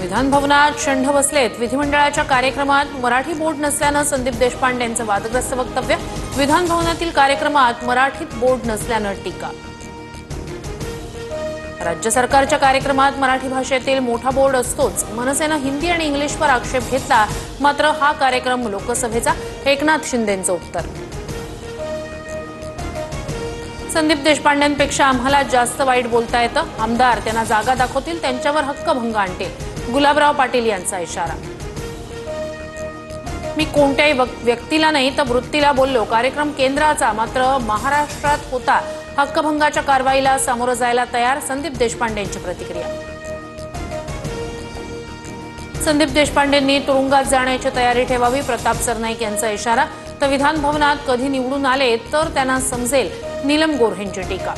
विधान भवनात शंठ बसलेत। विधिमंडळाच्या कार्यक्रमात मराठी बोर्ड नसल्यानं संदीप देशपांडेंचं वादग्रस्त वक्तव्य। विधान भवनातील कार्यक्रमात मराठीत बोर्ड नसल्यानं टीका। राज्य सरकारच्या कार्यक्रमात मराठी भाषेतील मोठा बोर्ड असतोच। मनसेनं हिंदी आणि इंग्लिशवर आक्षेप घेतला, मात्र हा कार्यक्रम लोकसभेचा। एकनाथ शिंदेंचं उत्तर। संदीप देशपांडेंपेक्षा आम्हाला जास्त वाईट बोलता येतं। आमदार त्यांना जागा दाखवतील, त्यांच्यावर हक्कभंग आणतील। गुलाबराव पाटील यांचा इशारा। मी कोणत्याही व्यक्तीला नाही तर वृत्तीला बोललो। कार्यक्रम केंद्राचा, मात्र महाराष्ट्रात होता। हक्कभंगाच्या कारवाईला सामोरं जायला तयार। संदीप देशपांडेंची प्रतिक्रिया। संदीप देशपांडेंनी तुरुंगात जाण्याची तयारी ठेवावी, प्रताप सरनाईक यांचा इशारा। तर विधान भवनात कधी निवडून आले तर त्यांना समजेल, नीलम गोऱ्हेंची टीका।